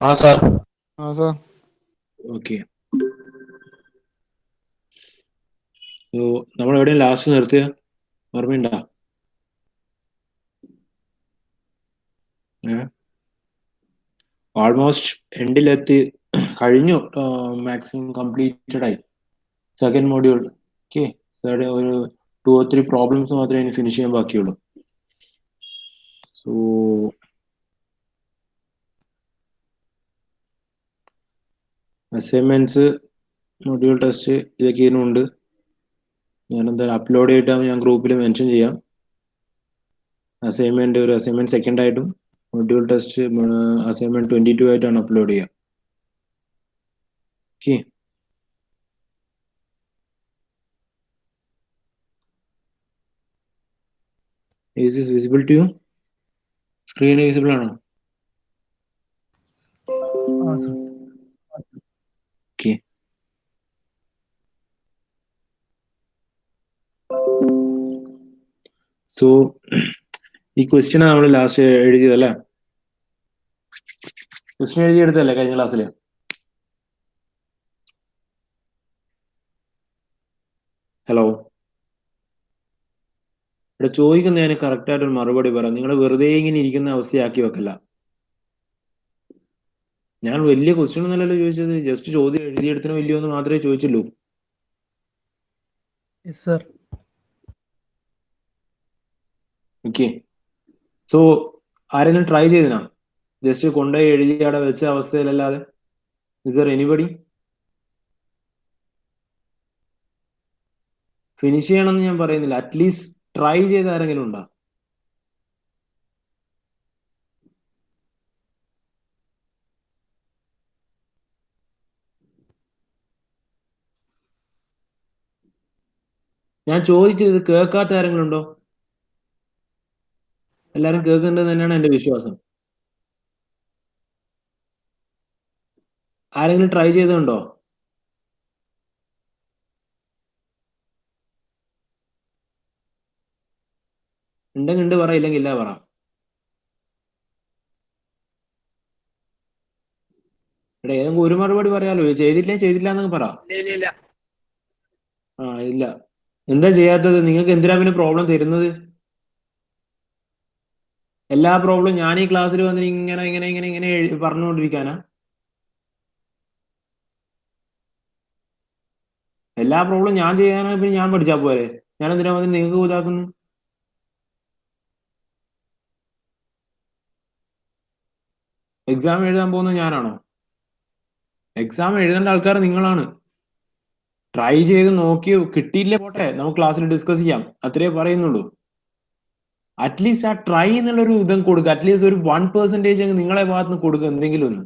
हाँ सर। हाँ sir. Okay. നമ്മൾ എവിടെയും ലാസ്റ്റ് നിർത്തിയ ഓർമ്മയുണ്ടാ? ഓൾമോസ്റ്റ് എൻഡിലെത്തി കഴിഞ്ഞു. മാക്സിമം കംപ്ലീറ്റഡ് ആയി സെക്കൻഡ് മോഡ്യൂൾ. ഓക്കെ, ഒരു 2 or 3 പ്രോബ്ലംസ് മാത്രമേ ഇനി ഫിനിഷ് ചെയ്യാൻ ബാക്കിയുള്ളൂ. സോ അസൈൻമെന്റ്സ്, മൊഡ്യൂൾ ടെസ്റ്റ് ഇതൊക്കെ ഇതിനുണ്ട്. ഞാൻ എന്തായാലും അപ്ലോഡ് ചെയ്തിട്ടാകുമ്പോൾ ഞാൻ ഗ്രൂപ്പിൽ മെൻഷൻ ചെയ്യാം. ഒരു അസൈൻമെന്റ് സെക്കൻഡ് ആയിട്ടും മൊഡ്യൂൾ ടെസ്റ്റ് അസൈൻമെന്റ് 22 ആയിട്ടാണ് അപ്ലോഡ് ചെയ്യുക. Okay. Is this visible to you? Screen visible ആണോ? ഓക്കെ. സോ ഈ ക്വസ്റ്റ്യൻ നമ്മൾ ലാസ്റ്റ് എഴുതിയതല്ലേ? ക്വസ്റ്റ്യൻ എഴുതിയെടുത്തല്ലേ കഴിഞ്ഞ ക്ലാസ്സിൽ? ഹലോ, ഇവിടെ ചോദിക്കുന്ന ഞാൻ കറക്റ്റ് ആയിട്ടൊരു മറുപടി പറയാം. നിങ്ങൾ വെറുതെ ഇങ്ങനെ ഇരിക്കുന്ന അവസ്ഥയാക്കി വെക്കല്ല. ഞാൻ വലിയ ക്വസ്റ്റ്യൻ ഒന്നല്ലല്ലോ ചോദിച്ചത്, ജസ്റ്റ് ചോദ്യം എഴുതിയെടുത്തിനോ ഇല്ലയോ എന്ന് മാത്രമേ ചോദിച്ചുള്ളൂ. ഓക്കെ. സോ ആരെങ്കിലും ട്രൈ ചെയ്തിനാ? ജസ്റ്റ് കൊണ്ടുപോയി എഴുതി അവിടെ വെച്ച അവസ്ഥയിലല്ലാതെ? Is there anybody? ഫിനിഷ് ചെയ്യണമെന്ന് ഞാൻ പറയുന്നില്ല, അറ്റ്ലീസ്റ്റ് ട്രൈ ചെയ്ത് ആരെങ്കിലും ഉണ്ടോ? ഞാൻ ചോദിച്ചത് കേൾക്കാത്ത ആരെങ്കിലും ഉണ്ടോ? എല്ലാരും കേൾക്കുന്നുണ്ടെന്ന് തന്നെയാണ് എന്റെ വിശ്വാസം. ആരെങ്കിലും ട്രൈ ചെയ്തിട്ടുണ്ടോ? ഉണ്ടെങ്കിൽ ഉണ്ട് പറ, ഇല്ലെങ്കിൽ ഇല്ല പറ. ഇവിടെ ഏതെങ്കിലും ഒരു മറുപടി പറയാലോ. ചെയ്തിട്ടില്ല ചെയ്തില്ല എന്നൊക്കെ പറ. ആ, ഇല്ല. എന്താ ചെയ്യാത്തത്? നിങ്ങൾക്ക് എന്തിനാ പിന്നെ പ്രോബ്ലം തരുന്നത്? എല്ലാ പ്രോബ്ലം ഞാൻ ഈ ക്ലാസ്സിൽ വന്നിട്ട് ഇങ്ങനെ ഇങ്ങനെ ഇങ്ങനെ ഇങ്ങനെ പറഞ്ഞുകൊണ്ടിരിക്കാനാ? എല്ലാ പ്രോബ്ലം ഞാൻ ചെയ്യാനാ? പിന്നെ ഞാൻ പഠിച്ചാ പോരെ? ഞാൻ എന്തിനാ വന്നിട്ട് നിങ്ങൾക്ക് ഇതാക്കുന്നു? എക്സാം എഴുതാൻ പോകുന്നത് ഞാനാണോ? എക്സാം എഴുതേണ്ട ആൾക്കാർ നിങ്ങളാണ്. ട്രൈ ചെയ്ത് നോക്കി കിട്ടിയില്ലേ പോട്ടെ, നമുക്ക് ക്ലാസ്സിൽ ഡിസ്കസ് ചെയ്യാം, അത്രേ പറയുന്നുള്ളൂ. അറ്റ്ലീസ്റ്റ് ആ ട്രൈ എന്നുള്ളൊരു ഇതും കൊടുക്കുക. അറ്റ്ലീസ്റ്റ് ഒരു 1% നിങ്ങളെ ഭാഗത്ത് നിന്ന് കൊടുക്കുക, എന്തെങ്കിലും ഒന്ന്.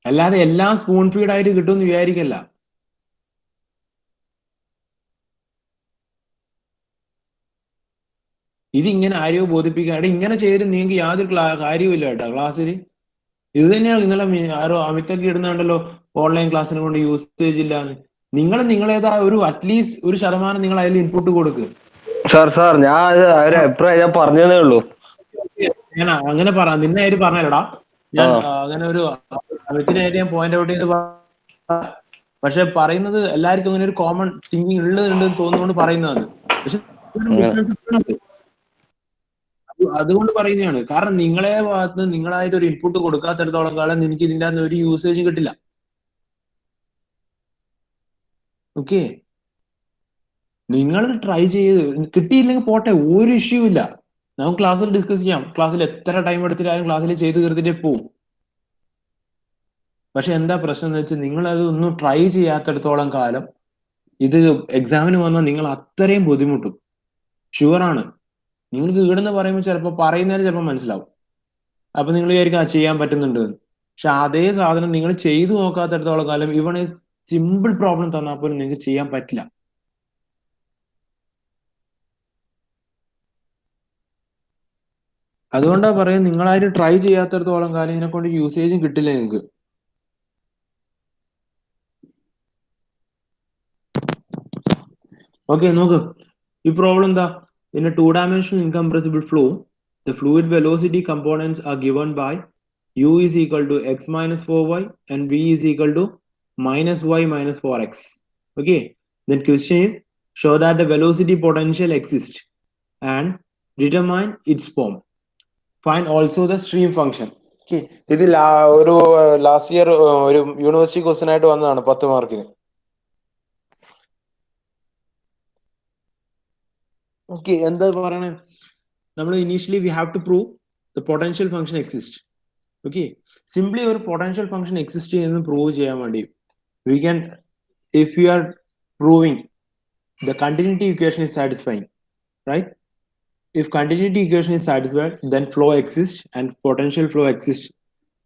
അല്ലാതെ എല്ലാം സ്പൂൺ ഫീഡ് ആയിട്ട് കിട്ടുമെന്ന് വിചാരിക്കല്ല. ഇതിങ്ങനെ ആരെയോ ബോധിപ്പിക്കാതെ ഇങ്ങനെ ചെയ്ത് നിങ്ങൾക്ക് യാതൊരു കാര്യവുമില്ല കേട്ടോ ക്ലാസ്സിൽ. ഇത് തന്നെയാണ് ഇന്നലെ ആരോ അമിത്തൊക്കെ ഇടുന്നുണ്ടല്ലോ, ഓൺലൈൻ ക്ലാസ്സിനെ കൊണ്ട് യൂസേജ് ഇല്ലാന്ന്. നിങ്ങൾ നിങ്ങളേതാ ഒരു അറ്റ്ലീസ്റ്റ് ഒരു ശതമാനം നിങ്ങൾ അതിൽ ഇൻപുട്ട് കൊടുക്കുക. സാർ ഞാൻ ഒരു അഭിപ്രായം ഞാൻ പറഞ്ഞതേ ഉള്ളൂ. ഞാൻ അങ്ങനെ പറ, നിന്നെ ആര് പറഞ്ഞല്ലോടാ? ഞാൻ അങ്ങനെ ഒരു അമിത്തിനായിട്ട് ഞാൻ പോയിന്റ് ഔട്ട് ചെയ്ത് പക്ഷെ പറയുന്നത് എല്ലാവർക്കും അങ്ങനെ ഒരു കോമൺ തിങ്കിങ് ഉണ്ടെന്ന് തോന്നുകൊണ്ട് പറയുന്നതാണ്. പക്ഷെ അതുകൊണ്ട് പറയുന്നതാണ്. കാരണം നിങ്ങളെ ഭാഗത്ത് നിങ്ങളായിട്ട് ഒരു ഇൻപുട്ട് കൊടുക്കാത്തിടത്തോളം കാലം എനിക്ക് ഇതിന്റെ അകത്ത് ഒരു യൂസേജ് കിട്ടില്ല. ഓക്കെ, നിങ്ങൾ ട്രൈ ചെയ്ത് കിട്ടിയില്ലെങ്കിൽ പോട്ടെ, ഒരു ഇഷ്യൂ ഇല്ല. നമുക്ക് ക്ലാസ്സിൽ ഡിസ്കസ് ചെയ്യാം. ക്ലാസ്സിൽ എത്ര ടൈം എടുത്തിട്ടാലും ക്ലാസ്സിൽ ചെയ്ത് തീർത്തിട്ടേ പോവും. പക്ഷെ എന്താ പ്രശ്നം എന്ന് വെച്ചാൽ നിങ്ങൾ അത് ഒന്നും ട്രൈ ചെയ്യാത്തിടത്തോളം കാലം ഇത് എക്സാമിന് വന്നാൽ നിങ്ങൾ അത്രയും ബുദ്ധിമുട്ടും. ഷുവറാണ്. നിങ്ങൾക്ക് ഈടെന്ന് പറയുമ്പോൾ ചിലപ്പോൾ പറയുന്നതിന് ചിലപ്പോൾ മനസ്സിലാവും. അപ്പൊ നിങ്ങൾ വിചാരിക്കും ആ ചെയ്യാൻ പറ്റുന്നുണ്ട്. പക്ഷെ അതേ സാധനം നിങ്ങൾ ചെയ്തു നോക്കാത്തിടത്തോളം കാലം ഇവണ് സിമ്പിൾ പ്രോബ്ലം തന്നാൽ പോലും നിങ്ങൾക്ക് ചെയ്യാൻ പറ്റില്ല. അതുകൊണ്ടാ പറയാം, നിങ്ങളാരും ട്രൈ ചെയ്യാത്തിടത്തോളം കാലം ഇതിനെ കൊണ്ട് യൂസേജും കിട്ടില്ല നിങ്ങൾക്ക്. ഓക്കെ, നോക്ക് ഈ പ്രോബ്ലം എന്താ? In A 2-dimensional incompressible flow, the fluid velocity components are given by u is equal to x minus 4y and v is equal to minus y minus 4x. Okay, then question is show that the velocity potential exists and determine its form. Find also the stream function. Okay, ഇത് ഒരു last year ഒരു university question ആയിട്ട് വന്നതാണ് 10 മാർക്കിന്. Okay, എന്താ പറയണേ? നമ്മൾ initially we have to prove the potential function exist. Okay, simply ഒരു പൊട്ടൻഷ്യൽ ഫംഗ്ഷൻ എക്സിസ്റ്റ് ചെയ്യുന്നത് പ്രൂവ് ചെയ്യാൻ വേണ്ടി we can, if you are proving the continuity equation is satisfying, right? If continuity equation is satisfied, then flow exists and potential flow exists.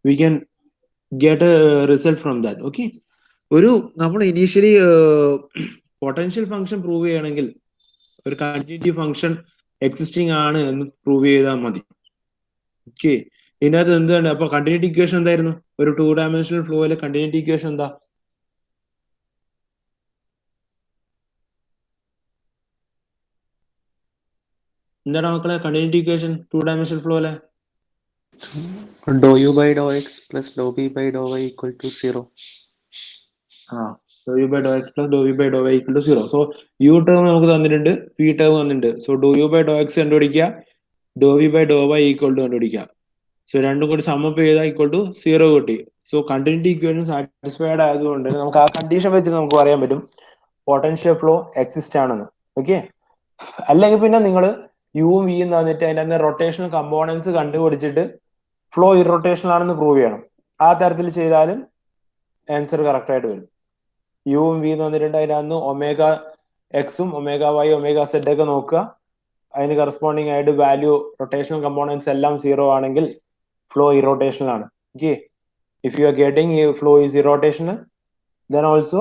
We can get a result from that. Okay, ഒരു നമ്മൾ initially potential function prove ചെയ്യണമെങ്കിൽ ഒരു continuity function existing ആണ് എന്ന് prove ചെയ്താൽ മതി. Okay, ഇതിനകത്ത് എന്താണ് അപ്പൊ കണ്ടിന്യൂറ്റി ഇക്വേഷൻ എന്തായിരുന്നു? ഒരു 2 dimensional ഫ്ലോയിലെ കണ്ടിന്യൂറ്റി ഇക്വേഷൻ എന്താ? എന്താണ് മക്കളെ continuity equation 2 dimensional ഫ്ലോയിലെ? Dou u by dou x plus dou v by dou y equal to 0. Dou u by dou x plus dou v by dou y equal to 0. So u term നമുക്ക് തന്നിട്ടുണ്ട്, p term തന്നിട്ടുണ്ട്. So dou u by dou x കണ്ടുപിടിക്കുക, dou v by dou y equal to കണ്ടുപിടിക്കുക. So രണ്ടും കൂടി sum up ചെയ്താൽ equal to 0 കിട്ടി. So continuity equation satisfied ആയതുകൊണ്ട് നമുക്ക് ആ കണ്ടീഷൻ വെച്ച് നമുക്ക് പറയാൻ പറ്റും പൊട്ടൻഷ്യൽ ഫ്ലോ എക്സിസ്റ്റ് ആണെന്ന്. ഓക്കെ, അല്ലെങ്കിൽ പിന്നെ നിങ്ങൾ യുവും വിയും തന്നിട്ട് അതിന്റെ റൊട്ടേഷണൽ കമ്പോണൻസ് കണ്ടുപിടിച്ചിട്ട് ഫ്ലോ ഇറൊട്ടേഷണൽ ആണെന്ന് പ്രൂവ് ചെയ്യണം. ആ തരത്തിൽ ചെയ്താലും ആൻസർ കറക്റ്റ് ആയിട്ട് വരും. യുവും വി എന്ന് വന്നിട്ടുണ്ട്, അതിനകത്ത് ഒമേഗ എക്സും ഒമേഗ വൈ ഒമേഗ സെഡ് ഒക്കെ നോക്കുക, അതിന് കറസ്പോണ്ടിങ് ആയിട്ട് വാല്യൂ റൊട്ടേഷണൽ കമ്പോണൻസ് എല്ലാം 0 ആണെങ്കിൽ ഫ്ലോ ഇറോട്ടേഷണൽ ആണ്. Okay, if you are getting flow is irrotational, then also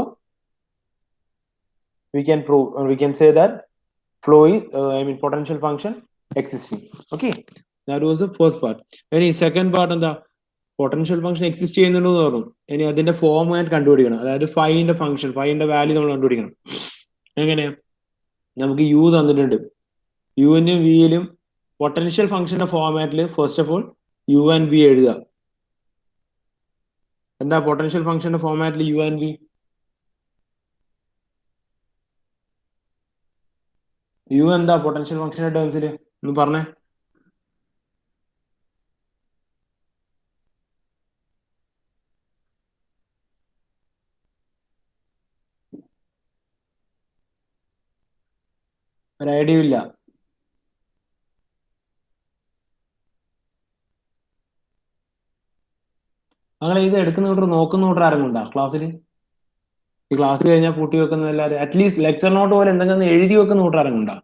we can prove, we can say that flow is potential function existing. Okay, that was the first part. Any second part എന്താ? Potential function exist ചെയ്യുന്നുണ്ടെന്ന് പറഞ്ഞു. ഇനി അതിന്റെ form കണ്ടുപിടിക്കണം, അതായത് ഫൈന്റെ function, ഫൈന്റെ value നമ്മൾ കണ്ടുപിടിക്കണം. എങ്ങനെ? നമുക്ക് യു തന്നിട്ടുണ്ട്, യുവിനും വിയിലും പൊട്ടൻഷ്യൽ ഫംഗ്ഷന്റെ ഫോർമാറ്റിൽ first of all U and V എഴുതുക. എന്താ പൊട്ടൻഷ്യൽ ഫംഗ്ഷന്റെ ഫോർമാറ്റിൽ യു ആൻഡ് വി? യു എന്താ പൊട്ടൻഷ്യൽ ഫംഗ്ഷന്റെ ടേംസിൽ ഒന്ന് പറഞ്ഞേ. ഒരു ഐഡിയ ഇല്ല. അങ്ങനെ ഇത് എടുക്കുന്ന കൂട്ടർ നോക്കുന്ന കൂട്ടർ ആരും കൊണ്ടാ ക്ലാസ്സിൽ? ഈ ക്ലാസ് കഴിഞ്ഞാൽ പൂട്ടി വെക്കുന്നതല്ലാതെ അറ്റ്ലീസ്റ്റ് ലെക്ചർ നോട്ട് പോലെ എന്തെങ്കിലും എഴുതി വെക്കുന്ന കൂട്ടർ ആരും കൊണ്ടാ?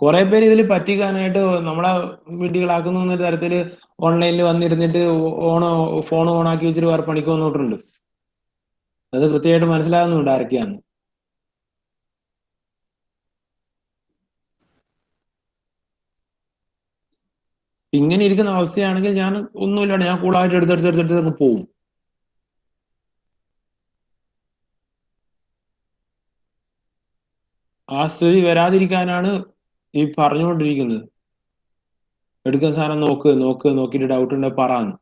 കുറെ പേര് ഇതിൽ പറ്റിക്കാനായിട്ട് നമ്മളെ വീട്ടുകളാക്കുന്ന തരത്തില് ഓൺലൈനിൽ വന്നിരുന്നിട്ട് ഫോൺ ഓണാക്കി വെച്ചിട്ട് വേറെ പണിക്ക് വന്നോട്ടുണ്ട്. അത് കൃത്യമായിട്ട് മനസ്സിലാകുന്നുണ്ട് ആരൊക്കെയാണ്. ഇങ്ങനെ ഇരിക്കുന്ന അവസ്ഥയാണെങ്കിൽ ഞാൻ ഒന്നുമില്ലാണ്ട് ഞാൻ കൂളായിട്ട് എടുത്തെടുത്തെടുത്തെടുത്ത് പോവും. ആ സ്ഥിതി വരാതിരിക്കാനാണ് ഈ പറഞ്ഞുകൊണ്ടിരിക്കുന്നത്. എടുക്കുന്ന സാധനം നോക്കിയിട്ട് ഡൗട്ട് ഉണ്ടെങ്കിൽ പറയാന്ന്.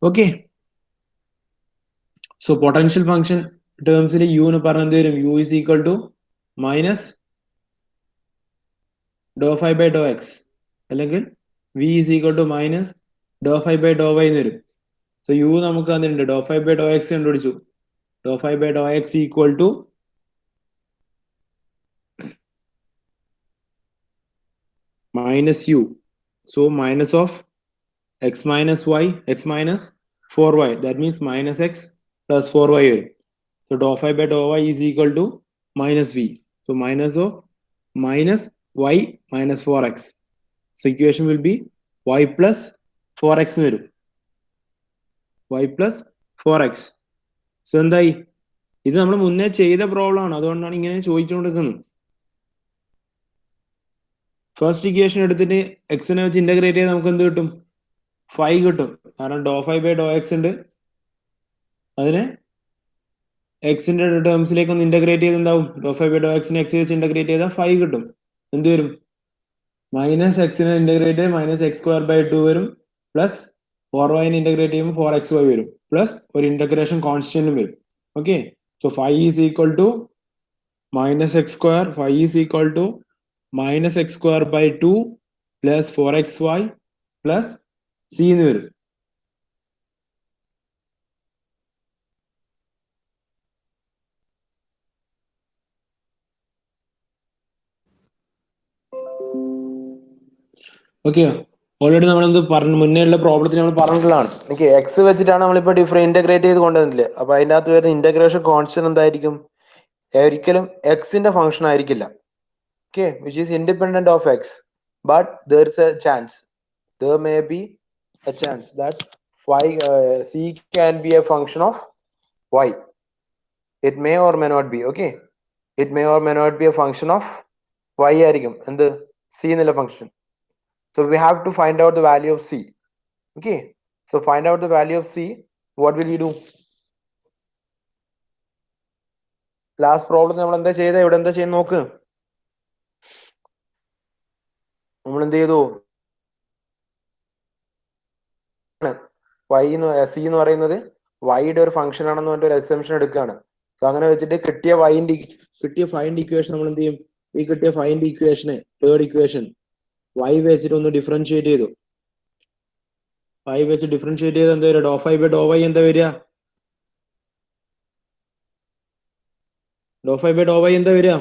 ഓക്കെ, സോ പൊട്ടൻഷ്യൽ ഫംഗ്ഷൻ ടേംസിൽ യുന്ന് പറഞ്ഞത് വരും, u is equal to minus do phi by Dr x, അല്ലെങ്കിൽ v is equal to minus do phi by Dr y എന്ന് വരും. സോ യു നമുക്ക് തന്നിട്ടുണ്ട്, do phi by Dr x കണ്ടുപിടിച്ചു. Do phi by Dr x equal to minus u. So minus of x minus y, x minus 4y. That means minus x plus 4y. So dou phi by dou y is equal to minus v. So minus of minus y minus 4x. So equation will be y plus 4x. Y plus 4x. So എന്തായി? ഇത് നമ്മൾ മുന്നേ ചെയ്ത problem ആണ്, അതുകൊണ്ടാണ് ഇങ്ങനെ ചോദിച്ചുകൊണ്ടിരിക്കുന്നത്. First equation എടുത്തിട്ട് എക്സിനെ വെച്ച് ഇന്റഗ്രേറ്റ് ചെയ്ത് നമുക്ക് എന്ത് കിട്ടും? 5 കിട്ടും. കാരണം ഡോ ഫൈ ബൈ ഡോ എക്സ് ഉണ്ട്, അതിനെ എക്സിന്റെ ടേംസിലേക്ക് ഒന്ന് ഇന്റഗ്രേറ്റ് ചെയ്ത് എന്താവും? ഡോ ഫൈവ് ബൈ ഡോ എക്സിനെ എക്സ് വെച്ച് ഇന്റഗ്രേറ്റ് ചെയ്താൽ 5 കിട്ടും. എന്ത് വരും? മൈനസ് എക്സിനെ ഇന്റഗ്രേറ്റ് ചെയ്ത് മൈനസ് എക്സ് സ്ക്വയർ ബൈ 2 വരും. പ്ലസ് 4y ഇന്റഗ്രേറ്റ് ചെയ്യുമ്പോൾ 4xy വരും. പ്ലസ് ഒരു ഇന്റഗ്രേഷൻ കോൺസ്റ്റന്റും വരും. Okay, so 5 is equal to minus x square. 5 is equal to minus x square by 2 plus 4xy plus c എന്ന് വരും. Okay, already നമ്മൾ എന്ത് പറഞ്ഞു, മുന്നേ ഉള്ള പ്രോബ്ലത്തിൽ നമ്മൾ പറഞ്ഞിട്ടുള്ളതാണ്. ഓക്കെ, എക്സ് വെച്ചിട്ടാണ് നമ്മളിപ്പോൾ ഇന്റഗ്രേറ്റ് ചെയ്ത് കൊണ്ടുവന്നില്ലേ. അപ്പൊ അതിൻ്റെ അകത്ത് വരുന്ന ഇന്റഗ്രേഷൻ കോൺസ്റ്റന്റ് എന്തായിരിക്കും? ഒരിക്കലും എക്സിന്റെ ഫംഗ്ഷൻ ആയിരിക്കില്ല. Okay, which is independent of x. But there is a chance, there may be a chance that c can be a function of y. It may or may not be. Okay, it may or may not be a function of y ആയിരിക്കും എന്ത്? C എന്നുള്ള function. So we have to find out the value of c. Okay, so find out the value of c. What will you do? Last problem നമ്മൾ എന്താ ചെയ്തത്? ഇവിടെ എന്താ ചെയ്യുന്നത് നോക്ക്. നമ്മൾ എന്ത് ചെയ്തു? y c എന്ന് പറയുന്നത് y-യുടെ ഒരു ഫംഗ്ഷൻ ആണെന്ന് പറഞ്ഞിട്ട് ഒരു അസംപ്ഷൻ എടുക്കുകയാണ്. സോ അങ്ങനെ വെച്ചിട്ട് കിട്ടിയ ഫൈൻഡ് ഇക്വേഷൻ നമ്മൾ എന്ത് ചെയ്യും? ഈ കിട്ടിയ ഫൈൻഡ് ഇക്വേഷനെ, തേർഡ് ഇക്വേഷൻ y വെച്ചിട്ട് ഒന്ന് ഡിഫറൻഷിയേറ്റ് ചെയ്തു. y വെച്ച് ഡിഫറൻഷിയേറ്റ് ചെയ്ത് എന്താ വരിക? ഡോ ഫൈവ് ബൈ ഡോ വൈ എന്താ വരിക? ഡോ ഫൈവ് ബൈ ഡോ വൈ എന്താ വരിക?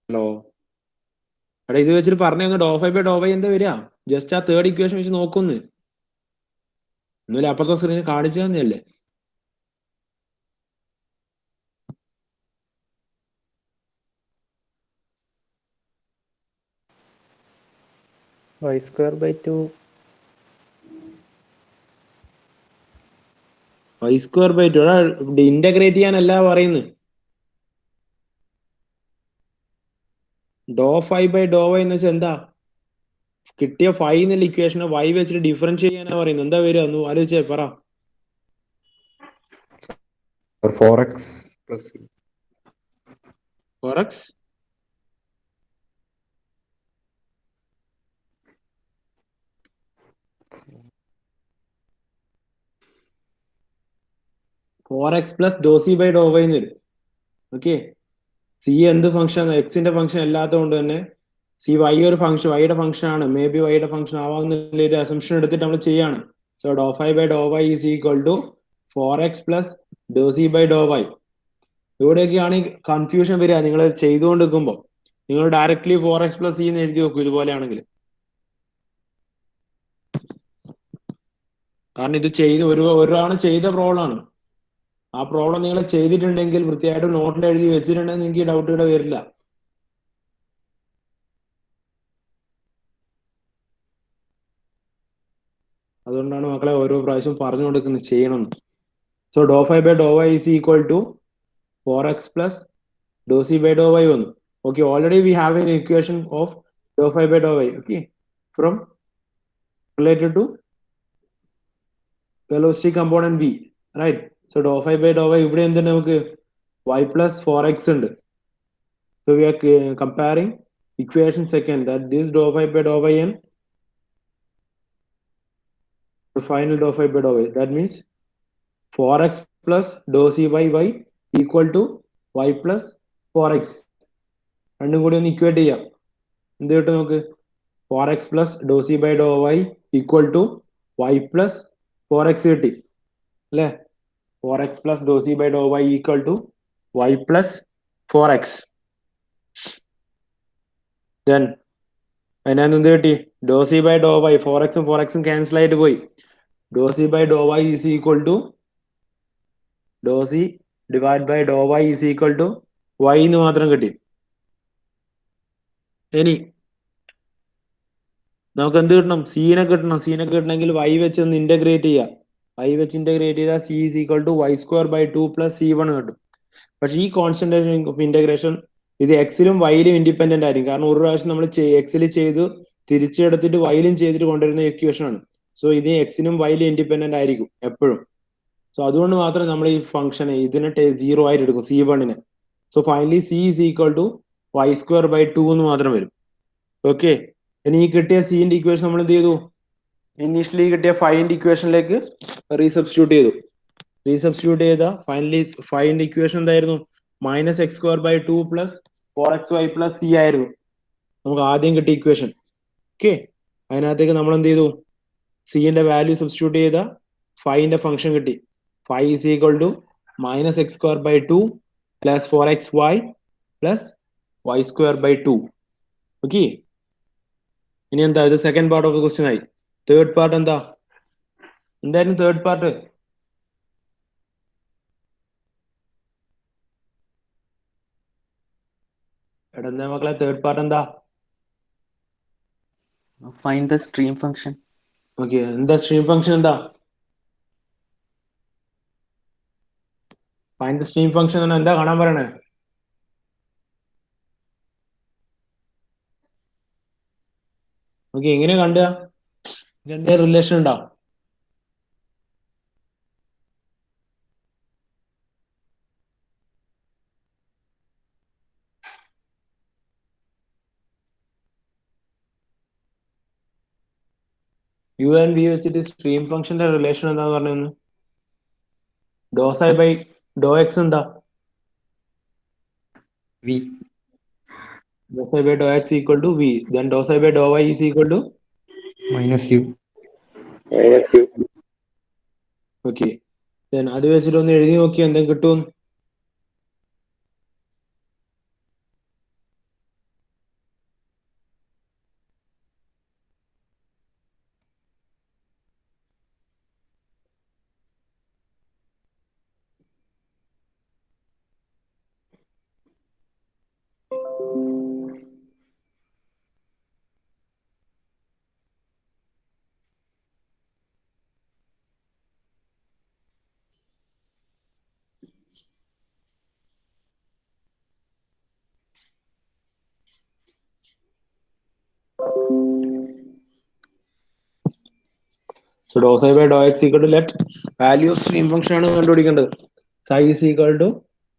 ഹലോ, എടാ ഇത് വെച്ചിട്ട് പറഞ്ഞു, ഡോ ഫൈവ് ബൈ ഡോ വൈ എന്താ വരിക? ജസ്റ്റ് ആ തേർഡ് ഇക്വേഷൻ വെച്ച് നോക്കുന്നു. ഒന്നുമില്ല, അപ്പുറത്തെ സ്ക്രീനിൽ കാണിച്ചു തന്നെയല്ലേ. y square by 2. y square by 2 integrate ചെയ്യാനല്ല പറയുന്നത്. Do five by Dr y എന്ന് വെച്ചാൽ എന്താ? കിട്ടിയ ഫൈവ് എന്നുള്ള ഇക്വേഷനെ y വെച്ചിട്ട് ഡിഫറൻഷിയേറ്റ് ചെയ്യാനാ പറയുന്നത്. എന്താ വരിക? ഒന്ന് ആലോചിച്ചേ, പറ. 4x plus c. 4x plus do c by Dr y എന്ന് വരും. ഓക്കെ, സി എന്ത് ഫംഗ്ഷൻ? എക്സിന്റെ ഫംഗ്ഷൻ അല്ലാത്തതുകൊണ്ട് തന്നെ സി ഒരു ഫംഗ്ഷൻ, വൈയുടെ ഫംഗ്ഷൻ ആണ്. മേ ബി വൈയുടെ ഫംഗ്ഷൻ ആവാന്നുള്ള ഒരു അസംപ്ഷൻ എടുത്തിട്ട് നമ്മൾ ചെയ്യാണ്. So do five by Dr y is equal to 4x plus do c by Dr y. ഇവിടെയൊക്കെയാണ് കൺഫ്യൂഷൻ വരിക നിങ്ങൾ ചെയ്തുകൊണ്ട് നിൽക്കുമ്പോൾ. നിങ്ങൾ ഡയറക്ട്ലി 4x പ്ലസ് സി എന്ന് എഴുതി നോക്കൂ ഇതുപോലെയാണെങ്കിൽ. കാരണം ഇത് ഒരാണ് ചെയ്ത പ്രോബ്ലം ആണ്. ആ പ്രോബ്ലം നിങ്ങൾ ചെയ്തിട്ടുണ്ടെങ്കിൽ, വൃത്തിയായിട്ട് നോട്ടിൽ എഴുതി വെച്ചിട്ടുണ്ടെങ്കിൽ നിങ്ങൾക്ക് ഈ ഡൗട്ട് ഇവിടെ വരില്ല. അതുകൊണ്ടാണ് മക്കളെ ഓരോ പ്രാവശ്യം പറഞ്ഞു കൊടുക്കുന്നത് ചെയ്യണം. So do five by Dr y is equal to 4x plus do c by Dr y വന്നു. Okay, already we have an equation of do five by Dr y. Okay, from related to velocity component v, right? So do five by Dr y ഇവിടെ എന്തുണ്ട്? നമുക്ക് y plus 4x ഉണ്ട്. So we are comparing equation second, that this do five by Dr y and the final dou phi by dou y. That means 4x plus dou c by y equal to y plus 4x. രണ്ടും കൂടി ഒന്ന് equate ചെയ്യാം. എന്ത് കിട്ടും നമുക്ക്? 4x plus dou c by dou y equal to y plus 4x കിട്ടി അല്ലേ? 4x plus dou c by dou y equal to y plus 4x. Then അതിനകത്ത് എന്ത് കിട്ടി? Do c by Dr y, 4x ഉം 4x ഉം cancel ആയിട്ട് പോയി. Do c by Dr y is equal to do c divide by Dr y is equal to y എന്ന് മാത്രം കിട്ടി. ഇനി നമുക്ക് എന്ത് കിട്ടണം? സീനെ കിട്ടണം. സീനെ കിട്ടണമെങ്കിൽ y വെച്ച് ഒന്ന് ഇന്റഗ്രേറ്റ് ചെയ്യാം. y വെച്ച് ഇന്റഗ്രേറ്റ് ചെയ്താൽ c is equal to y square by 2 plus c1 കിട്ടും. പക്ഷെ ഈ കോൺസെൻട്രേഷൻ ഓഫ് ഇന്റഗ്രേഷൻ ഇത് എക്സിലും വൈയിലും ഇൻഡിപെൻഡന്റ് ആയിരിക്കും. കാരണം ഒരു പ്രാവശ്യം നമ്മൾ എക്സിൽ ചെയ്ത് തിരിച്ചെടുത്തിട്ട് വൈയിലും ചെയ്തിട്ട് കൊണ്ടുവരുന്ന ഇക്വേഷൻ ആണ്. സോ ഇത് എക്സിനും വൈയിലും ഇൻഡിപെൻഡന്റ് ആയിരിക്കും എപ്പോഴും. സോ അതുകൊണ്ട് മാത്രം നമ്മൾ ഈ ഫംഗ്ഷൻ ഇതിനെ 0 ആയിട്ട് എടുക്കും, C1നെ. So finally C is equal to y²/2 എന്ന് മാത്രം വരും. ഓക്കെ, ഇനി ഈ കിട്ടിയ സിന്റെ ഇക്വേഷൻ നമ്മൾ എന്ത് ചെയ്തു? ഇനീഷ്യലി കിട്ടിയ ഫൈവിന്റെ ഇക്വേഷനിലേക്ക് റീസബ്സ്റ്റിറ്റ്യൂട്ട് ചെയ്തു. റീസബ്സ്റ്റിറ്റ്യൂട്ട് ചെയ്ത ഫൈനലി ഫൈവിന്റെ ഇക്വേഷൻ എന്തായിരുന്നു? -x²/2 + 4xy + c ആയിരുന്നു നമുക്ക് ആദ്യം കിട്ടിയ ഇക്വേഷൻ. ഓക്കെ, അതിനകത്തേക്ക് നമ്മൾ എന്ത് ചെയ്തു? സിന്റെ വാല്യൂ സബ്സ്റ്റിറ്റ്യൂട്ട് ചെയ്ത ഫൈവിന്റെ ഫംഗ്ഷൻ കിട്ടി. Five is equal to -x²/2 + 4xy + y²/2. Okay, ഇനി എന്താ? ഇത് second part of the question ആയി. തേർഡ് പാർട്ട് എന്തായിരുന്നു തേർഡ് പാർട്ട്? എടാ മക്കളെ, തേർഡ് പാർട്ട് എന്താ? Find the stream function. Okay, എന്താ സ്ട്രീം ഫംഗ്ഷൻ? എന്താ ഫൈൻഡ് ദ സ്ട്രീം ഫംഗ്ഷൻ? എന്താ കാണാൻ പറയണേ? ഓക്കെ, എങ്ങനെ കണ്ട? ഇതിന്റെ റിലേഷൻ ഉണ്ടോ? യു ആൻഡ് വി വെച്ചിട്ട് സ്ട്രീം ഫംഗ്ഷന്റെ റിലേഷൻ എന്താന്ന് പറഞ്ഞു? ∂ψ/∂x എന്താ? V. ∂ψ/∂x equal to v. Then ∂ψ/∂y is equal to -u. Okay, then അത് വെച്ചിട്ട് ഒന്ന് എഴുതി നോക്കി എന്തെങ്കിലും കിട്ടും. So ∂ψ/∂x equal to, let value of stream function ആണ് കണ്ടുപിടിക്കേണ്ടത്. Psi is equal to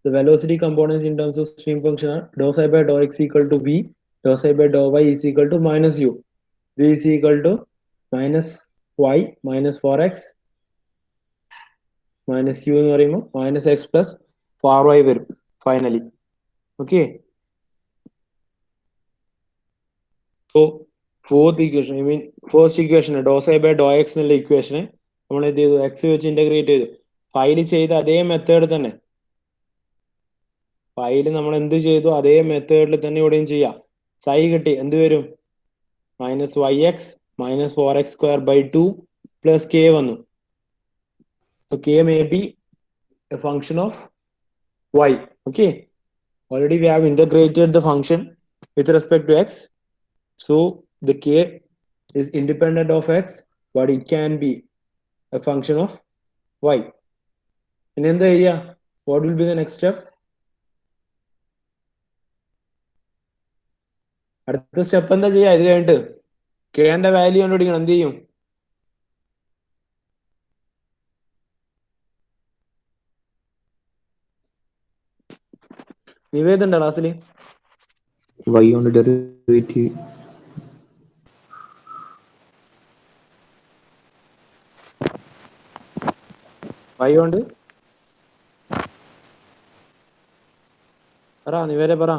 the velocity components in terms of stream function are ∂ψ/∂x equal to v, ∂ψ/∂y is equal to -u, v is equal to -y -4x -u എന്ന് പറയുമ്പോൾ -x + 4y വരും finally. Okay, so fourth equation, I mean first equation ∂ψ/∂x എന്നുള്ള ഇക്വേഷനെ നമ്മൾ എന്ത് ചെയ്തു? X വെച്ച് integrate ചെയ്തു. Fail ചെയ്ത അതേ മെത്തേഡ് തന്നെ, ഫൈല് നമ്മൾ എന്ത് ചെയ്തു അതേ മെത്തേഡിൽ തന്നെ ഇവിടെയും ചെയ്യാം. സൈ കിട്ടി, എന്ത് വരും? -yx -4x²/2 + k വന്നു. So k may be a function of y. Okay, already we have integrated the function with respect to x. So the k is independent of x, but it can be a function of y. And in the area, what will be the next step? അടുത്ത step എന്താ ചെയ്യാ? ഇത് കഴിഞ്ഞിട്ട് കെന്റെ value കണ്ടുപിടിക്കണം. എന്ത് ചെയ്യും? നിവേദുണ്ടോ ക്ലാസ്സിൽ? Y കൊണ്ട് ഡെറിവേറ്റീവ്. y കൊണ്ട് പറ, നിവേദ പറ.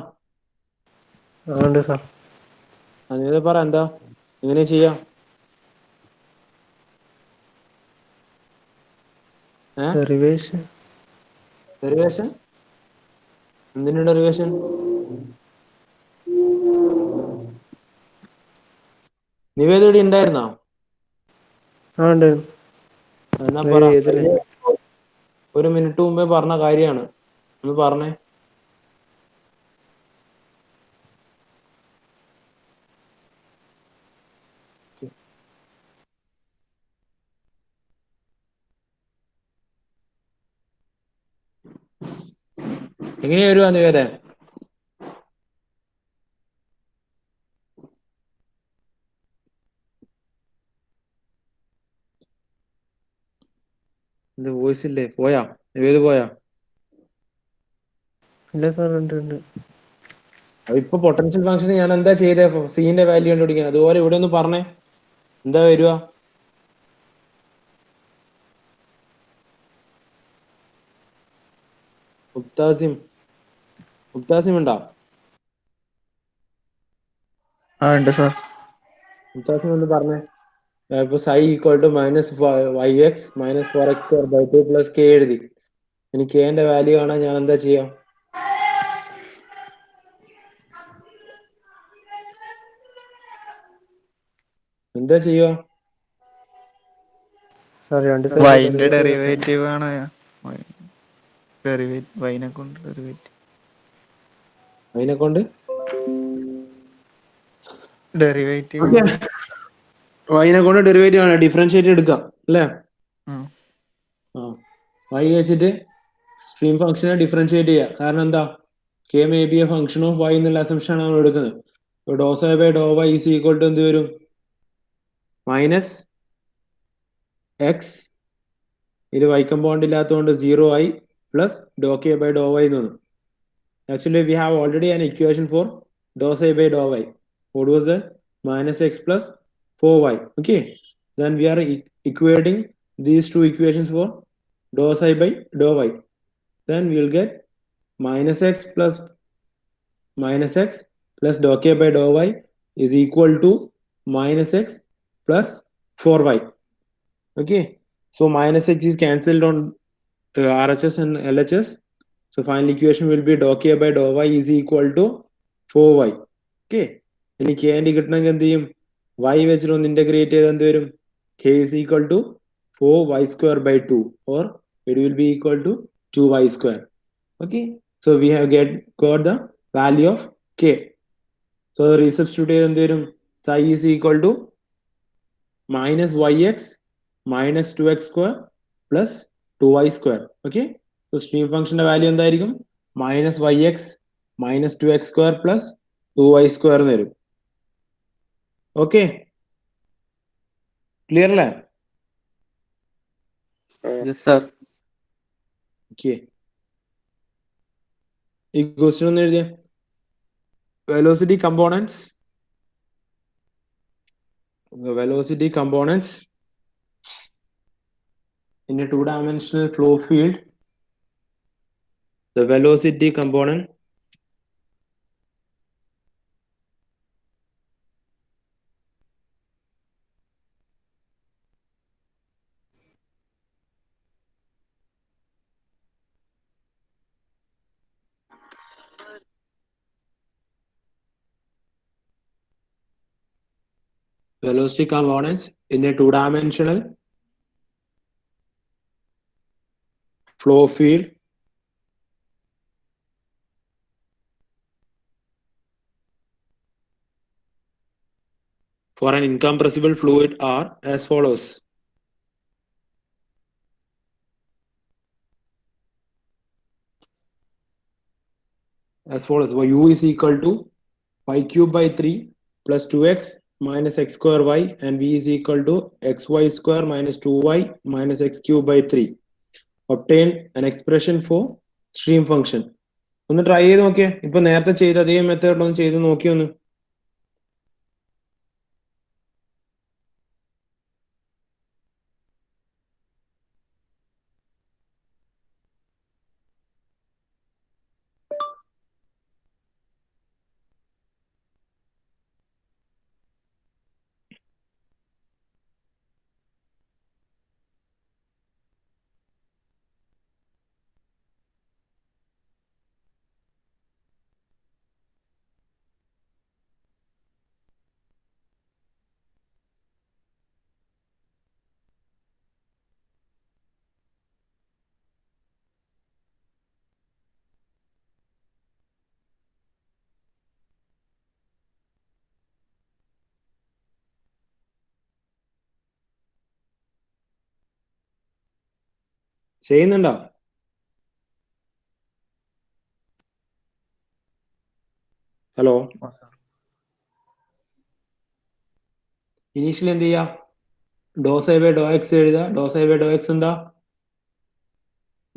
നിവേദ പറ, എന്താ എങ്ങനെ ചെയ്യാം? ഡെറിവേഷൻ ഡെറിവേഷൻ എന്തിന്റെ ഡെറിവേഷൻ? നിവേദ ഇവിടെ ഉണ്ടായിരുന്നോ? എന്നാ പറ. ഒരു മിനിറ്റ് മുമ്പേ പറഞ്ഞ കാര്യമാണ്, ഒന്ന് പറഞ്ഞേ. എങ്ങനെയാ വരുവാ നിവേദ? ഇത് വോയിസ് ഇല്ലേ? പോയാ? ഏത് പോയാ? ഇല്ല സാർ, ഉണ്ട് ഉണ്ട്. ഇപ്പൊ പൊട്ടൻഷ്യൽ ഫംഗ്ഷൻ ഞാൻ എന്താ ചെയ്തേ? സീന്റെ വാല്യൂ കണ്ടുപിടിക്കാൻ. അതുപോലെ ഇവിടെ ഒന്ന് പറഞ്ഞേ, എന്താ വരുക? മുക്താസിം ഉണ്ടോ? ആ ഉണ്ട് സാർ. മുക്താസിം ഒന്ന് പറഞ്ഞേ. ഇപ്പൊ psi equal to -YX - 4x² 2 + k എഴുതി. ഇനി കെന്റെ വാല്യൂ കാണാൻ ഞാൻ എന്താ ചെയ്യാം? എന്താ ചെയ്യുക? സാർ രണ്ട് വൈന്റെ സൈഡ് ഡെറിവേറ്റീവ് ആണ്. വൈനെ കൊണ്ട് ഡെറിവേറ്റീവ് അതിനെ കൊണ്ട് ഡെറിവേറ്റീവ് വൈനെ കൊണ്ട് ഡെറിവേറ്റീവ് ആണ്, ഡിഫറൻഷിയേറ്റ് എടുക്കാം അല്ലേ? ആ വൈ വെച്ചിട്ട് സ്ട്രീം ഫംഗ്ഷനെ ഡിഫറൻഷിയേറ്റ് ചെയ്യുക. കാരണം എന്താ? K may be a function of y എന്നുള്ള അസംഷൻ ആണ് നമ്മൾ എടുക്കുന്നത്. ∂ψ/∂y ഈസ് ഈക്വൽ ടു എന്ത് വരും? -x, ഇത് y കമ്പോണന്റ് ഇല്ലാത്തതുകൊണ്ട് 0 ആയി, പ്ലസ് ∂k/∂y എന്ന് വന്നു. Actually, we have already an equation for ∂ψ/∂y. What was that? -x plus 4y. Okay. Then we are equating these two equations for ∂ψ/∂y. Then we will get -x plus ∂k/∂y is equal to -x plus 4y. Okay. So -x is cancelled on RHS and LHS. So final equation will be ∂k/∂y is equal to 4y. Okay. ഇനി k ന്റെ കിട്ടണമെങ്കിൽ എന്ത് ചെയ്യും? y വെച്ചിട്ട് ഒന്ന് integrate ചെയ്ത് എന്ത് വരും? k is equal to 4y²/2 or it will be equal to 2y². Okay. So we have got the value of k. So resubstitute ചെയ്ത് എന്ത് വരും? psi is equal to -yx - 2x² plus 2y². Okay. So stream function value എന്തായിരിക്കും? -yx - 2x² plus 2y² എന്ന് വരും. Okay, clear അല്ലേ? Yes sir. Okay, ഈ question ഒന്ന് എഴുതിയ velocity components in a two-dimensional flow field. The velocity component in a two-dimensional flow field for an incompressible fluid are as follows. Where u is equal to y³/3 plus 2x minus x²y and v is equal to xy² minus 2y minus x³/3. Obtain an expression for stream function. ഒന്ന് try ചെയ്ത് നോക്കിയേ. ഇപ്പൊ നേരത്തെ ചെയ്ത അതേ method ഒന്ന് ചെയ്ത് നോക്കിയൊന്ന്. ചെയ്യുന്നുണ്ടോ? ഹലോ, ഇനീഷ്യലി എന്ത് ചെയ്യാ? ∂ψ/∂x എഴുതുക. ∂ψ/∂x എന്താ?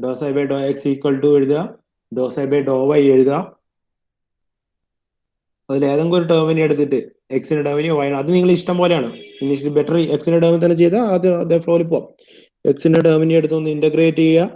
Dose I by Dr x equal to എഴുതുക, dose I by Dr y എഴുതുക. അതിൽ ഏതെങ്കിലും ഒരു ടേമിനെ എടുത്തിട്ട് എക്സിന്റെ ടേമിനെയോ വൈനോ, അത് നിങ്ങൾ ഇഷ്ടം പോലെയാണ്. ഇനി ബെറ്റർ എക്സിന്റെ ടേമിൽ തന്നെ ചെയ്താൽ അത് അതേ ഫ്ലോയിൽ പോവാം. എക്സിന്റെ ടേമിനെ എടുത്തൊന്ന് ഇന്റഗ്രേറ്റ് ചെയ്യുക.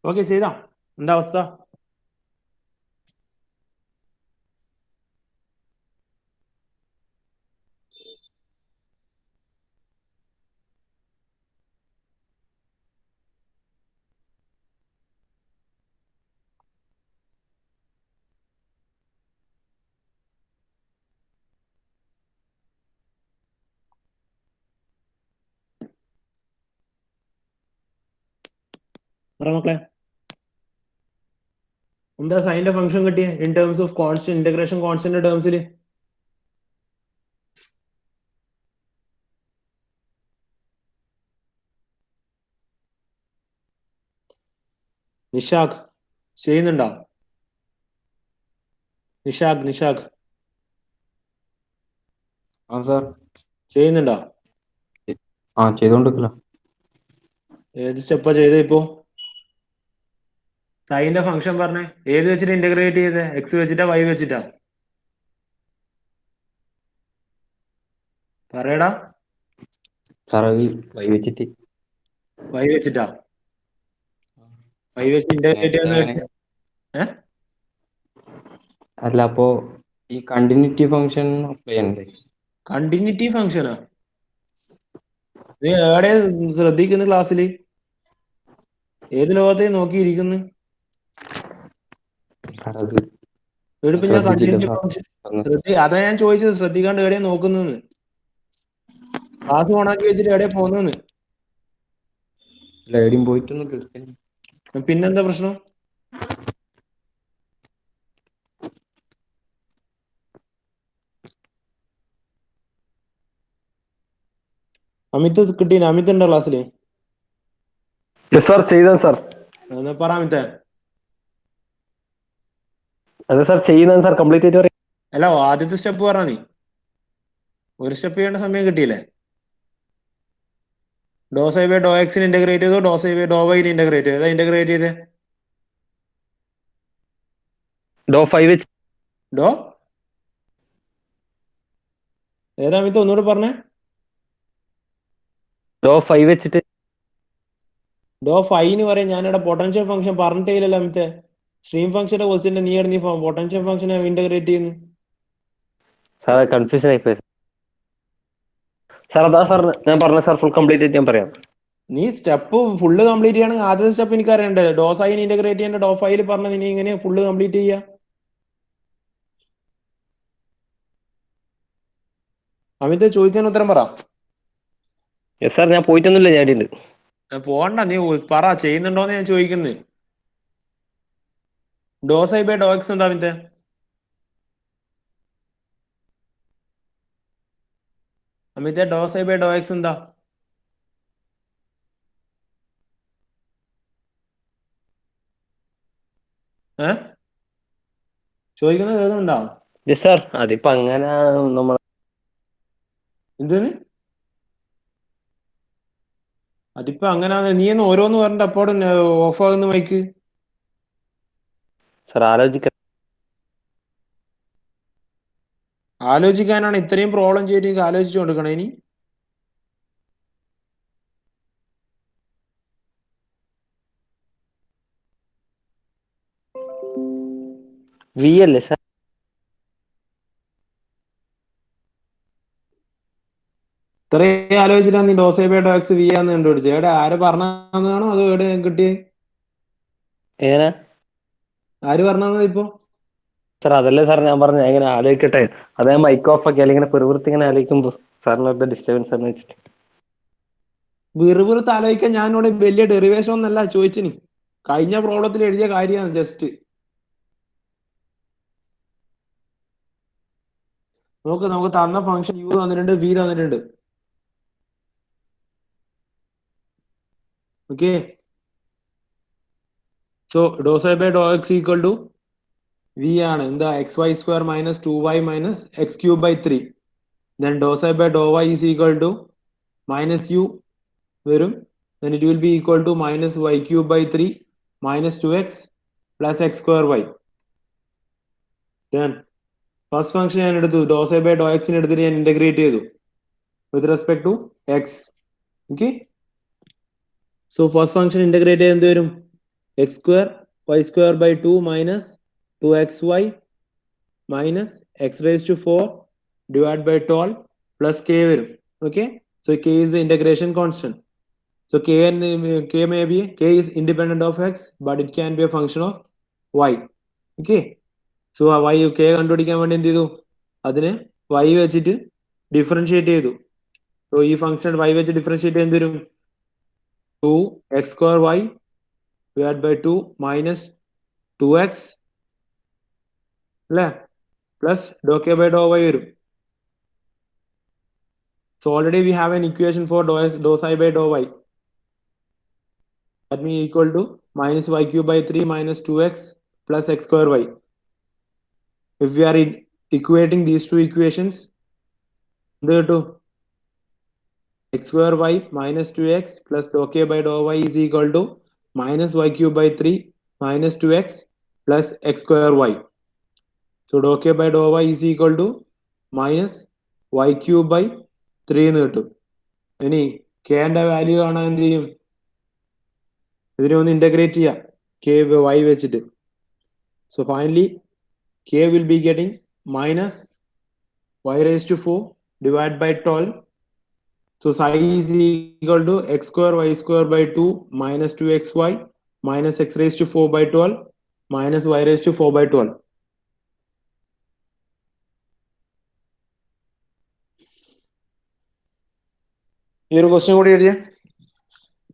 ഓക്കെ, ചെയ്താ എന്താ അവസ്ഥ? പറ മക്കളെ, എന്താ സൈന്റെ ഫംഗ്ഷൻ കിട്ടിയ in terms of constant integration constant ടേംസിൽ? നിഷാഖ് ചെയ്യുന്നുണ്ടോ? നിഷാഖ് ആ സാർ. ചെയ്യുന്നുണ്ടോ? ആ ചെയ്തോണ്ടിരിക്കല. ഏത് സ്റ്റെപ്പാ ചെയ്തേ ഇപ്പോ? സൈന്റെ ഫംഗ്ഷൻ പറഞ്ഞേ, ഏത് വെച്ചിട്ട് ഇന്റഗ്രേറ്റ് ചെയ്തേ? എക്സ് വെച്ചിട്ടാ വൈ വെച്ചിട്ടാ? പറയടാ. സാർ അത് വൈ വെച്ചിട്ട്. വൈ വെച്ചിട്ടാ? വൈ വെച്ച് ഇന്റഗ്രേറ്റ് നേരത്തെ അങ്ങനെ. ചെയ്യുന്ന അല്ല, അപ്പോ ഈ കണ്ടിന്യൂറ്റി ഫംഗ്ഷൻ അപ്ലൈ ചെയ്യണ്ടേ? കണ്ടിന്യൂറ്റി ഫംഗ്ഷനാ? നീ എവിടെ ശ്രദ്ധിക്കുന്ന ക്ലാസ്സിൽ? ഏത് ലോകത്തെ നോക്കിയിരിക്കുന്നു? സാർ അത് എവിടിപ്പോ ഞാൻ ശ്രദ്ധിച്ചില്ല കണ്ടിന്യൂറ്റി സാർ. ഫംഗ്ഷൻ അതാ ഞാൻ ചോദിച്ചത്, ശ്രദ്ധിക്കാണ്ട് എവിടെയാ നോക്കുന്നു? ക്ലാസ് ഓണാക്കി വെച്ചിട്ട് എവിടെയാ പോകുന്നു? എവിടെയും പോയിട്ടൊന്നും കേൾക്കാൻ. പിന്നെന്താ പ്രശ്നം? അമിത് കിട്ടീന? അമിത് ഉണ്ടോ ക്ലാസ്സില്? യെസ് സാർ, ചെയ്താ സാർ. എന്നാ പറ അമിത്തെ. അതെ സാർ, ചെയ്യുന്നത് സാർ, കംപ്ലീറ്റ് ആയിട്ട് പറയും. അല്ല, ആദ്യത്തെ സ്റ്റെപ്പ് പറഞ്ഞ നീ. ഒരു സ്റ്റെപ്പ് ചെയ്യേണ്ട സമയം കിട്ടിയില്ലേ? ഡോസ് ഐ ബൈ ഡോ എക്സിന് ഇന്റഗ്രേറ്റ് ചെയ്തോ, ഡോസ് ഐ ബൈ ഡോ വൈന് ഇന്റഗ്രേറ്റ് ചെയ്തോ? ഏതാ ഇന്റഗ്രേറ്റ് ചെയ്തേ? ഡോ 5 വെച്ച് ഡോ ഏതാ അമിത്ത്, ഒന്നുകൂടെ പറഞ്ഞേ. ഡോ 5 വെച്ചിട്ട്. ഡോ ഫൈന്ന് പറയും. ഞാനിവിടെ പൊട്ടൻഷ്യൽ ഫംഗ്ഷൻ പറഞ്ഞിട്ടില്ലല്ലോ അമിത്തെ. സ്ട്രീം ഫംഗ്ഷന്റെ ക്വസ്റ്റ്യൻ നീ പൊട്ടൻഷ്യൽ ഫംഗ്ഷനെ ഇന്റഗ്രേറ്റ് ചെയ്യുന്നു. സാർ കൺഫ്യൂഷൻ ആയിപ്പോയി സാർ. അതാ സാർ ഞാൻ പറഞ്ഞ സാർ, ഫുൾ കംപ്ലീറ്റ് ആയിട്ട് ഞാൻ പറയാം. നീ സ്റ്റെപ്പ് ഫുള്ള് കംപ്ലീറ്റ് ചെയ്യണമെങ്കിൽ ആദ്യത്തെ സ്റ്റെപ്പ് എനിക്ക് അറിയണ്ടേ? ഡോസ് ഐന് ഇന്റഗ്രേറ്റ് ചെയ്യേണ്ട ഡോ ഫൈൽ പറഞ്ഞ നീ ഇങ്ങനെ ഫുള്ള് കംപ്ലീറ്റ് ചെയ്യാ? അമിത് ചോദിച്ചതിന് ഉത്തരം പറ. യെസ് സാർ, ഞാൻ പോയിട്ടൊന്നുമില്ല, ഞാൻ ഉണ്ട്. പോണ്ട, നീ പറ ചെയ്യുന്നുണ്ടോന്ന് ഞാൻ ചോദിക്കുന്നത്. ഡോസ് ഐ ബൈ ഡോ എക്സ് എന്താ അമിത്തെ? അമിത ഡോ സൈ ബൈ ഡോ എക്സ് എന്താ? ചോദിക്കുന്നത് കേൾക്കുന്നുണ്ടോ? സാർ അതിപ്പോ അങ്ങനെ നമ്മൾ എന്തിന് അതിപ്പോ അങ്ങനെ നീ ഒന്ന് ഓരോന്ന് പറഞ്ഞിട്ട് അപ്പോഴും ഓഫ് ആകുന്ന മൈക്ക്. സാർ ആലോചിക്കാനാണ് ഇത്രയും പ്രോബ്ലം ചെയ്ത് ആലോചിച്ചു കൊടുക്കണം ഇനി. വി അല്ലേ സാർ? ഇത്രയും ആലോചിച്ചിട്ടാണ് നീ ഡോസൈ ബൈ ഡോ എക്സ് വി ആന്ന് കണ്ടുപിടിച്ചത്. എവിടെ ആര് പറഞ്ഞാണോ അതോ എവിടെ കിട്ടിയേ? എങ്ങനെ ആര് പറഞ്ഞത് ഇപ്പൊ? സാർ അതല്ലേ സാർ ഞാൻ പറഞ്ഞു എങ്ങനെ ആലോചിക്കട്ടെ. അതേ മൈക്ക് ഓഫ് ആക്കി അല്ലെങ്കിൽ പെരുവൃത്തി ഇങ്ങനെ ആലോചിക്കുമ്പോ സാറിന് ഡിസ്റ്റർബൻസ് എന്ന് വെച്ചിട്ട്. വെറുതെ ആലോചിക്കാൻ ഞാനിവിടെ വലിയ ഡെറിവേഷൻ ഒന്നല്ല ചോദിച്ചിനി. കഴിഞ്ഞ പ്രോബ്ലത്തിൽ എഴുതിയ കാര്യമാണ് ജസ്റ്റ്. നമുക്ക് തന്ന ഫംഗ്ഷൻ യു തന്നിട്ടുണ്ട്, വി തന്നിട്ടുണ്ട്. Okay, so do psi by Dr x equal to v ആണ് എന്താ? X y square minus 2y minus x cube by 3. Then do psi by Dr y is equal to minus u വരും. Then it will be equal to minus y cube by 3 minus 2x plus x square y. Then first function ഞാൻ എടുത്തു, ഡോസൈ by ഡോ എക്സിന് എടുത്തിട്ട് ഞാൻ integrate ചെയ്തു with respect to x. Okay, so first function integrate ചെയ്ത് എന്ത് വരും? x square y square by 2 minus 2xy minus x raised to 4 divided by 12 plus k വരും. Okay, so k is the integration constant. So k is independent of x, but it can be a function of y. Okay, so y k കണ്ടുപിടിക്കാൻ വേണ്ടി എന്ത് ചെയ്തു? അതിനെ y വെച്ചിട്ട് differentiate ചെയ്തു. So ഈ function y വെച്ച് ഡിഫറൻഷിയേറ്റ് എന്ത് വരും? 2x square y divided by 2 minus 2x അല്ലേ പ്ലസ് ഡോ കെ ബൈ ഡോ വൈ വരും. So already we have an equation for dou psi by dou y. That means equal to minus y cube by 3 minus 2x plus x square y. If we are equating these two equations, x square y minus 2x plus dou k by dou y is equal to minus y cube by 3 minus 2x plus x square y. So dou k by dou y is equal to minus y cube by 3 എന്ന് കിട്ടും. ഇനി kന്റെ value കാണാൻ എന്ത് ചെയ്യും? ഇതിനെ ഒന്ന് integrate ചെയ്യാം k y വെച്ചിട്ട്. So finally k will be getting minus y raised to 4 divided by 12. So psi is equal to x square y square by 2 minus 2xy minus x raised to 4 by 12 minus y raised to 4 by 12. ഈ ഒരു question കൂടി എഴുതിയ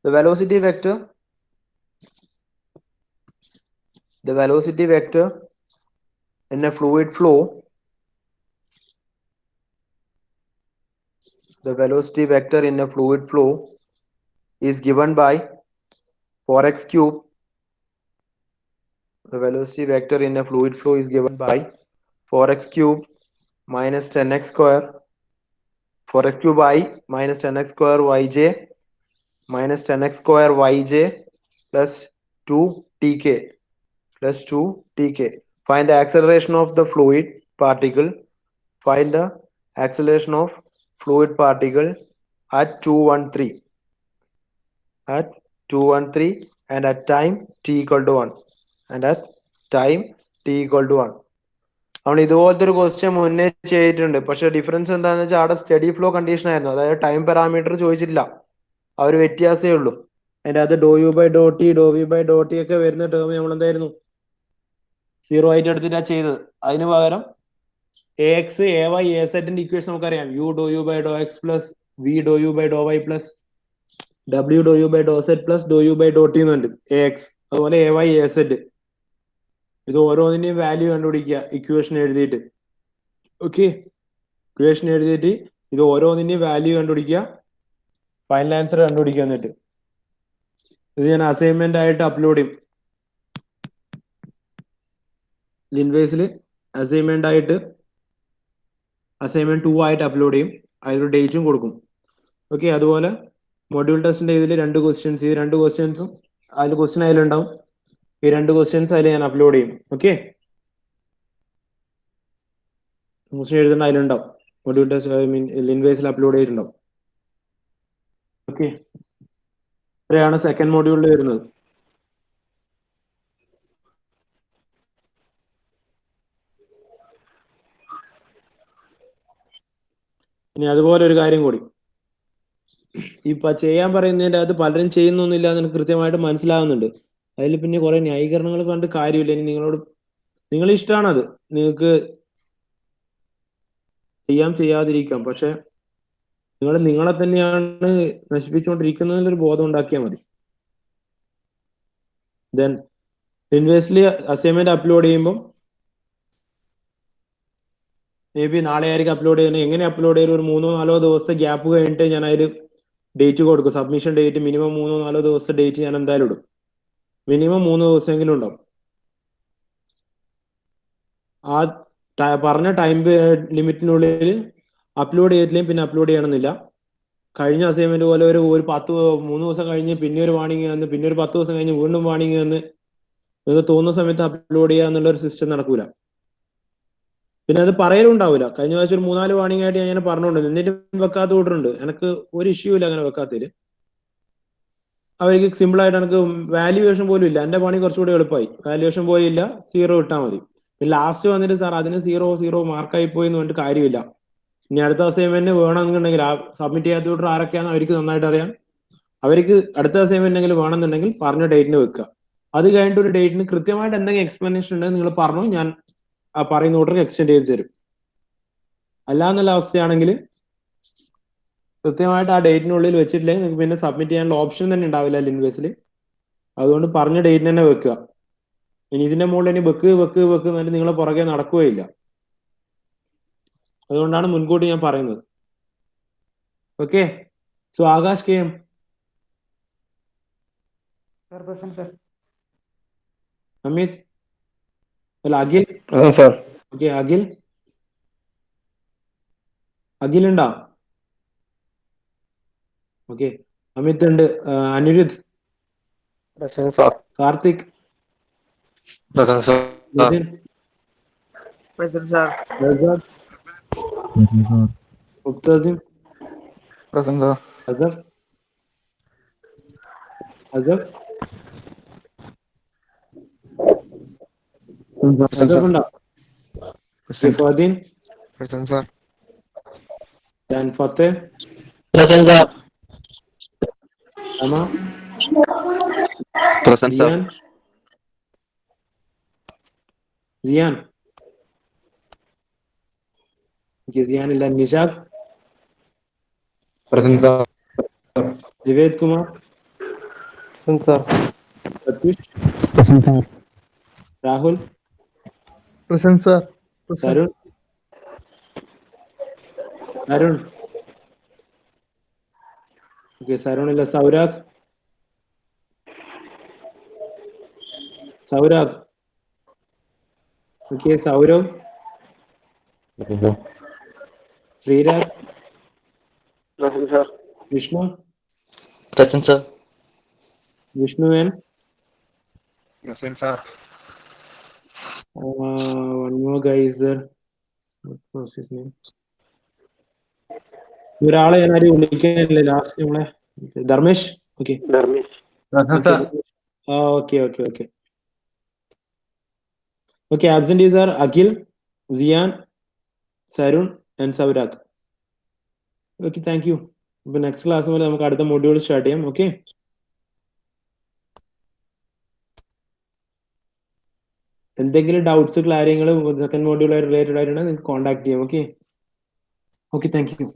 the velocity vector in a fluid flow, the velocity vector in a fluid flow is given by 4x cube. The velocity vector in a fluid flow is given by 4x cube minus 10x square, 4x cube I minus 10x square yj minus 10x square yj plus 2tk plus 2tk. Find the acceleration of the fluid particle. Find the acceleration of fluid particle at 213. At 213 and at time t equal to 1. And at time t equal to 1. നമ്മൾ ഇതുപോലത്തെ ഒരു question മുന്നേ ചെയ്തിട്ടുണ്ട്. പക്ഷെ difference എന്താണെന്ന് വെച്ചാൽ അവിടെ study flow condition ആയിരുന്നു. അതായത് ടൈം പാരാമീറ്റർ ചോദിച്ചിട്ടില്ല, ആ ഒരു വ്യത്യാസമേ ഉള്ളൂ. അതിൻ്റെ അകത്ത് do u by Dr t do v by Dr t ഒക്കെ വരുന്ന ടേം നമ്മൾ എന്തായിരുന്നു 0 ആയിട്ട് എടുത്തിട്ടാണ് ചെയ്തത്. അതിന് പകരം a x a y a സെറ്റിന്റെ ഇക്വേഷൻ നമുക്കറിയാം. യു ഡോ u by Dr x plus v ഡോ u by Dr y plus ഡബ്ല്യു ഡോ യു ബൈ ഡോ സെറ്റ് പ്ലസ് ഡോ യു ബൈ ഡോ ടി എന്നുണ്ട് എ എക്സ്. അതുപോലെ എ വൈ എ സെറ്റ്. ഇത് ഓരോന്നിന്റെയും വാല്യൂ കണ്ടുപിടിക്കുക ഇക്വേഷൻ എഴുതിയിട്ട്. ഓക്കെ, ഇക്വേഷൻ എഴുതിയിട്ട് ഇത് ഓരോന്നിന്റെയും വാല്യൂ കണ്ടുപിടിക്കുക, ഫൈനൽ ആൻസർ കണ്ടുപിടിക്കുക. എന്നിട്ട് ഇത് ഞാൻ അസൈൻമെന്റ് ആയിട്ട് അപ്ലോഡ് ചെയ്യും. ലിൻവേസിൽ അസൈൻമെന്റ് ആയിട്ട് അസൈൻമെന്റ് 2 ആയിട്ട് അപ്ലോഡ് ചെയ്യും. അതിലൊരു ഡേറ്റും കൊടുക്കും. ഓക്കെ, അതുപോലെ മൊഡ്യൂൾ ടെസ്റ്റിന്റെ ഇതിൽ 2 ക്വസ്റ്റ്യൻസ്, ഈ 2 ക്വസ്റ്റ്യൻസും അതിൽ ക്വസ്റ്റ്യൻ അതിലുണ്ടാവും. ഈ 2 ക്വസ്റ്റ്യൻസ് അതിൽ ഞാൻ അപ്ലോഡ് ചെയ്യും. ഓക്കെ, ക്വസ്റ്റ്യൻ എഴുതേണ്ട അതിലുണ്ടാവും. മൊഡ്യൂൾ ടെസ്റ്റ് ഐ മീൻ ലിൻവേസിൽ അപ്ലോഡ് ചെയ്തിട്ടുണ്ടാവും. ഓക്കെ, ഇത്രയാണ് സെക്കൻഡ് മൊഡ്യൂളിൽ വരുന്നത്. ഇനി അതുപോലെ ഒരു കാര്യം കൂടി, ഇപ്പൊ ചെയ്യാൻ പറയുന്നതിന്റെ അത് പലരും ചെയ്യുന്നൊന്നുമില്ല എന്ന് എനിക്ക് കൃത്യമായിട്ട് മനസ്സിലാവുന്നുണ്ട്. അതിൽ പിന്നെ കുറെ ന്യായീകരണങ്ങൾ കണ്ട് കാര്യമില്ല. ഇനി നിങ്ങളോട് നിങ്ങളുടെ ഇഷ്ടമാണത്, നിങ്ങൾക്ക് ചെയ്യാതിരിക്കാം. പക്ഷെ നിങ്ങൾ നിങ്ങളെ തന്നെയാണ് നശിപ്പിച്ചുകൊണ്ടിരിക്കുന്നതിലൊരു ബോധം ഉണ്ടാക്കിയാൽ മതി. ദെൻ ഇൻവേസ്റ്റ്ലി അസൈൻമെന്റ് അപ്ലോഡ് ചെയ്യുമ്പോൾ മേ ബി നാളെ ആയിരിക്കും അപ്ലോഡ് ചെയ്യുന്നത്. എങ്ങനെ അപ്ലോഡ് ചെയ്യും? ഒരു 3-4 ദിവസത്തെ ഗ്യാപ്പ് കഴിഞ്ഞിട്ട് ഞാൻ അതിൽ ഡേറ്റ് കൊടുക്കും. സബ്മിഷൻ ഡേറ്റ് മിനിമം 3-4 ദിവസത്തെ ഡേറ്റ് ഞാൻ എന്തായാലും ഇടും. മിനിമം 3 ദിവസമെങ്കിലും ഉണ്ടാവും. ആ പറഞ്ഞ ടൈം ലിമിറ്റിനുള്ളിൽ അപ്ലോഡ് ചെയ്തിട്ടില്ലെങ്കിൽ പിന്നെ അപ്ലോഡ് ചെയ്യണമെന്നില്ല. കഴിഞ്ഞ അസൈൻമെന്റ് പോലെ ഒരു 3 ദിവസം കഴിഞ്ഞ് പിന്നെ ഒരു വാണിംഗ് വന്ന് പിന്നെ ഒരു 10 ദിവസം കഴിഞ്ഞ് വീണ്ടും വാണിംഗ് വന്ന് നിങ്ങൾക്ക് തോന്നുന്ന സമയത്ത് അപ്ലോഡ് ചെയ്യുക എന്നുള്ള ഒരു സിസ്റ്റം നടക്കൂല. പിന്നെ അത് പറയലും ഉണ്ടാവില്ല. കഴിഞ്ഞ പ്രാവശ്യം ഒരു 3-4 വാണിംഗ് ആയിട്ട് ഞാൻ പറഞ്ഞുകൊണ്ട് എന്നിട്ടും വെക്കാത്ത ഓർഡറുണ്ട്. എനിക്ക് ഒരു ഇഷ്യൂ ഇല്ല അങ്ങനെ വെക്കാത്തതിൽ. അവർക്ക് സിമ്പിൾ ആയിട്ട് എനിക്ക് വാല്യുവേഷൻ പോലും ഇല്ല. എന്റെ പണി കുറച്ചുകൂടി എളുപ്പമായി. വാല്യുവേഷൻ പോലും ഇല്ല, 0 ഇട്ടാൽ മതി. ലാസ്റ്റ് വന്നിട്ട് സാർ അതിന് 0 മാർക്കായി പോയി എന്ന് പറഞ്ഞിട്ട് കാര്യമില്ല. ഇനി അടുത്ത അസൈൻമെന്റ് വേണമെന്നുണ്ടെങ്കിൽ സബ്മിറ്റ് ചെയ്യാത്ത ഓർഡർ ആരൊക്കെയാണെന്ന് അവർക്ക് നന്നായിട്ട് അറിയാം. അവർക്ക് അടുത്ത അസൈൻമെന്റ് വേണമെന്നുണ്ടെങ്കിൽ പറഞ്ഞ ഡേറ്റിന് വെക്കുക. അത് കഴിഞ്ഞിട്ട് ഒരു ഡേറ്റിന് കൃത്യമായിട്ട് എന്തെങ്കിലും എക്സ്പ്ലനേഷൻ ഉണ്ടെങ്കിൽ നിങ്ങൾ പറഞ്ഞു, ഞാൻ ആ പറയുന്ന ഓർഡർ എക്സ്റ്റെൻഡ് ചെയ്ത് തരും. അല്ലാന്നുള്ള അവസ്ഥയാണെങ്കിൽ കൃത്യമായിട്ട് ആ ഡേറ്റിനുള്ളിൽ വെച്ചിട്ടില്ലെങ്കിൽ നിങ്ങൾക്ക് പിന്നെ സബ്മിറ്റ് ചെയ്യാനുള്ള ഓപ്ഷൻ തന്നെ ഉണ്ടാവില്ല ലിൻവേസിൽ. അതുകൊണ്ട് പറഞ്ഞ ഡേറ്റിന് തന്നെ വെക്കുക. ഇനി ഇതിന്റെ മുകളിൽ ഇനി വെക്ക് എന്നിട്ട് നിങ്ങളെ പുറകെ നടക്കുകയില്ല. അതുകൊണ്ടാണ് മുൻകൂട്ടി ഞാൻ പറയുന്നത്. Okay, so Akash K M. Amit അല്ല അഖിൽ. സാർ. ഓക്കെ, അഖിൽ ഉണ്ടോ? ഓക്കെ, അമിത് ഉണ്ട്. Anirudh, Karthik, Nithin, Razak, Muktasim, present sir. അസഫ്, ഉണ്ടോ? ഫദീൻ, ഞാൻ ഫത്തേ, അമ, സിയാൻ. സിയാൻ ഇല്ല. Nishad, Nived Kumar, Satheesh, Rahul, present sir. Sarun. Okay, Sarun ഇല്ല. Sourag. Okay, Sourav, Sreerag, Vishnu, Vishnu N. One more guy is there. What was his name? ഒരാളെ ഞാൻ ആരും വിളിക്കാനില്ല. ലാസ്റ്റ് നമ്മളെ Dharmesh. Okay, okay. Absentees are Akhil, Siyan, Sarun and Sourag. Okay, thank you. ഇപ്പൊ നെക്സ്റ്റ് ക്ലാസ് മുതൽ നമുക്ക് അടുത്ത മൊഡ്യൂൾ സ്റ്റാർട്ട് ചെയ്യാം. ഓക്കെ, എന്തെങ്കിലും ഡൗട്ട്സ് കാര്യങ്ങൾ സെക്കൻഡ് മൊഡ്യൂൾ റിലേറ്റഡ് ആയിട്ടുണ്ടെങ്കിൽ നിങ്ങൾക്ക് കോൺടാക്ട് ചെയ്യാം. Okay, thank U.